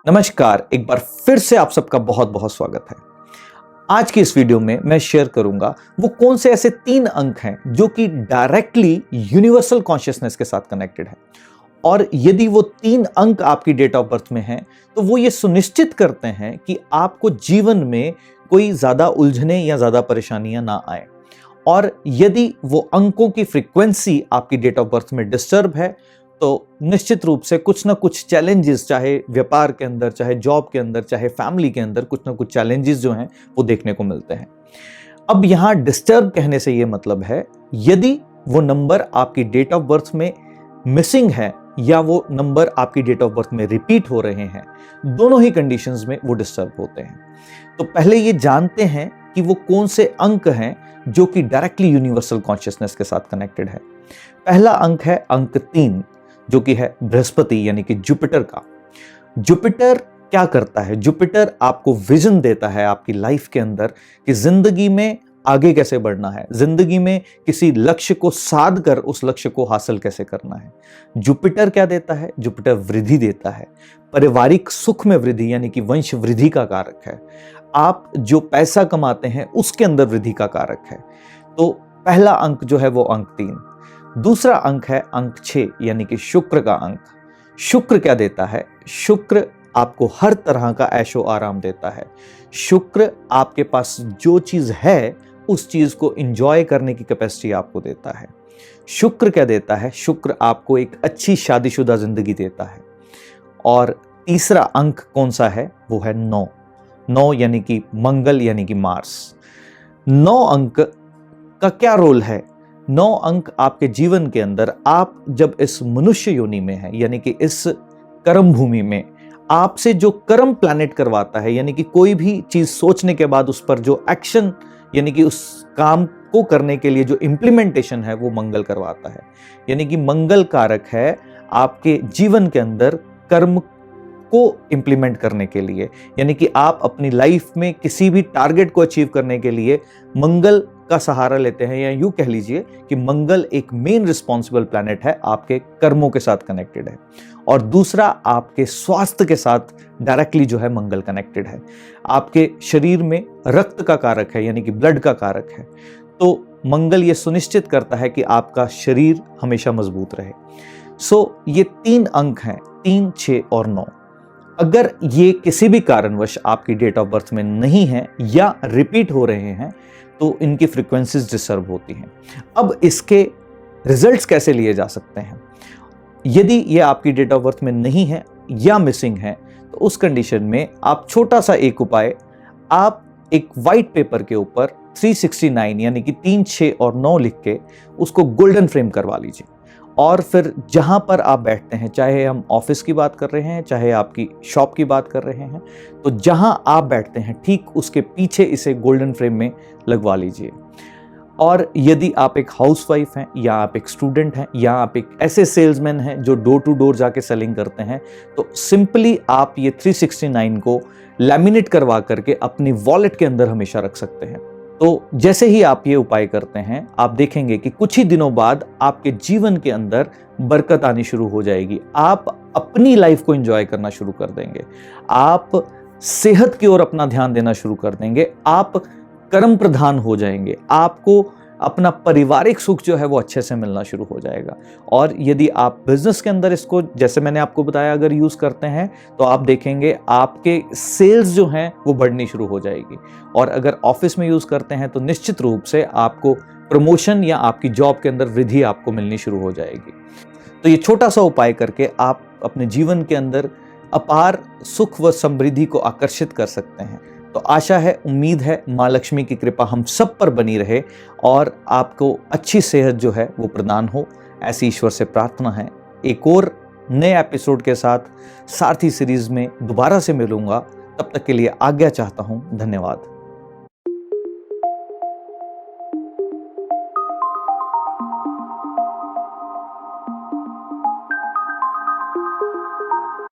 नमस्कार, एक बार फिर से आप सबका बहुत बहुत स्वागत है। आज की इस वीडियो में मैं शेयर करूंगा वो कौन से ऐसे 3 अंक हैं जो कि डायरेक्टली यूनिवर्सल कॉन्शियसनेस के साथ कनेक्टेड है। और यदि वो 3 अंक आपकी डेट ऑफ बर्थ में हैं तो वो ये सुनिश्चित करते हैं कि आपको जीवन में कोई ज्यादा उलझने या ज्यादा परेशानियां ना आए। और यदि वो अंकों की फ्रीक्वेंसी आपकी डेट ऑफ बर्थ में डिस्टर्ब है तो निश्चित रूप से कुछ ना कुछ चैलेंजेस, चाहे व्यापार के अंदर, चाहे जॉब के अंदर, चाहे फैमिली के अंदर, कुछ ना कुछ चैलेंजेस जो हैं वो देखने को मिलते हैं। अब यहां डिस्टर्ब कहने से ये मतलब है यदि वो नंबर आपकी डेट ऑफ बर्थ में मिसिंग है या वो नंबर आपकी डेट ऑफ बर्थ में रिपीट हो रहे हैं, दोनों ही कंडीशंस में वो डिस्टर्ब होते हैं। तो पहले ये जानते हैं कि वो कौन से अंक हैं जो कि डायरेक्टली यूनिवर्सल कॉन्शियसनेस के साथ कनेक्टेड है। पहला अंक है अंक 3, जो कि है बृहस्पति यानी कि जुपिटर का। जुपिटर क्या करता है? जुपिटर आपको विजन देता है आपकी लाइफ के अंदर कि जिंदगी में आगे कैसे बढ़ना है, जिंदगी में किसी लक्ष्य को साध कर उस लक्ष्य को हासिल कैसे करना है। जुपिटर क्या देता है? जुपिटर वृद्धि देता है, पारिवारिक सुख में वृद्धि यानी कि वंश वृद्धि का कारक है। आप जो पैसा कमाते हैं उसके अंदर वृद्धि का कारक है। तो पहला अंक जो है वो अंक 3। दूसरा अंक है अंक 6 यानी कि शुक्र का अंक। शुक्र क्या देता है? शुक्र आपको हर तरह का ऐशो आराम देता है। शुक्र आपके पास जो चीज है उस चीज को एंजॉय करने की कैपेसिटी आपको देता है। शुक्र क्या देता है? शुक्र आपको एक अच्छी शादीशुदा जिंदगी देता है। और तीसरा अंक कौन सा है? वो है 9। 9 यानी कि मंगल यानी कि मार्स। 9 अंक का क्या रोल है? 9 अंक आपके जीवन के अंदर, आप जब इस मनुष्य योनि में है यानी कि इस कर्म भूमि में, आपसे जो कर्म प्लैनेट करवाता है, यानी कि कोई भी चीज सोचने के बाद उस पर जो एक्शन यानी कि उस काम को करने के लिए जो इंप्लीमेंटेशन है वो मंगल करवाता है। यानी कि मंगल कारक है आपके जीवन के अंदर कर्म को इंप्लीमेंट करने के लिए। यानी कि आप अपनी लाइफ में किसी भी टारगेट को अचीव करने के लिए मंगल का सहारा लेते हैं, या यूं कह लीजिए कि मंगल एक मेन रिस्पॉन्सिबल प्लैनेट है, आपके कर्मों के साथ कनेक्टेड है। और दूसरा आपके स्वास्थ्य के साथ डायरेक्टली जो है मंगल कनेक्टेड है। आपके शरीर में रक्त का कारक है यानी कि ब्लड का कारक है। तो मंगल ये सुनिश्चित करता है कि आपका शरीर हमेशा मजबूत रहे। सो ये 3 अंक हैं, 3, 6 और 9। अगर ये किसी भी कारणवश आपकी डेट ऑफ बर्थ में नहीं है या रिपीट हो रहे हैं तो इनकी फ्रीक्वेंसीज डिस्टर्ब होती हैं। अब इसके रिजल्ट्स कैसे लिए जा सकते हैं? यदि ये आपकी डेट ऑफ बर्थ में नहीं है या मिसिंग है तो उस कंडीशन में आप छोटा सा एक उपाय, आप एक वाइट पेपर के ऊपर 369 यानी कि 3, 6 और 9 लिख के उसको गोल्डन फ्रेम करवा लीजिए। और फिर जहां पर आप बैठते हैं, चाहे हम ऑफिस की बात कर रहे हैं, चाहे आपकी शॉप की बात कर रहे हैं, तो जहां आप बैठते हैं ठीक उसके पीछे इसे गोल्डन फ्रेम में लगवा लीजिए। और यदि आप एक हाउसवाइफ हैं, या आप एक स्टूडेंट हैं, या आप एक ऐसे सेल्समैन हैं जो डोर टू डोर जाके सेलिंग करते हैं, तो सिंपली आप ये 369 को लैमिनेट करवा करके अपनी वॉलेट के अंदर हमेशा रख सकते हैं। तो जैसे ही आप ये उपाय करते हैं, आप देखेंगे कि कुछ ही दिनों बाद आपके जीवन के अंदर बरकत आनी शुरू हो जाएगी। आप अपनी लाइफ को एंजॉय करना शुरू कर देंगे, आप सेहत की ओर अपना ध्यान देना शुरू कर देंगे, आप कर्म प्रधान हो जाएंगे, आपको अपना पारिवारिक सुख जो है वो अच्छे से मिलना शुरू हो जाएगा। और यदि आप बिजनेस के अंदर इसको, जैसे मैंने आपको बताया, अगर यूज करते हैं तो आप देखेंगे आपके सेल्स जो हैं वो बढ़नी शुरू हो जाएगी। और अगर ऑफिस में यूज करते हैं तो निश्चित रूप से आपको प्रमोशन या आपकी जॉब के अंदर वृद्धि आपको मिलनी शुरू हो जाएगी। तो ये छोटा सा उपाय करके आप अपने जीवन के अंदर अपार सुख व समृद्धि को आकर्षित कर सकते हैं। तो आशा है, उम्मीद है माँ लक्ष्मी की कृपा हम सब पर बनी रहे और आपको अच्छी सेहत जो है वो प्रदान हो, ऐसी ईश्वर से प्रार्थना है। एक और नए एपिसोड के साथ सारथी सीरीज में दोबारा से मिलूंगा। तब तक के लिए आज्ञा चाहता हूँ। धन्यवाद।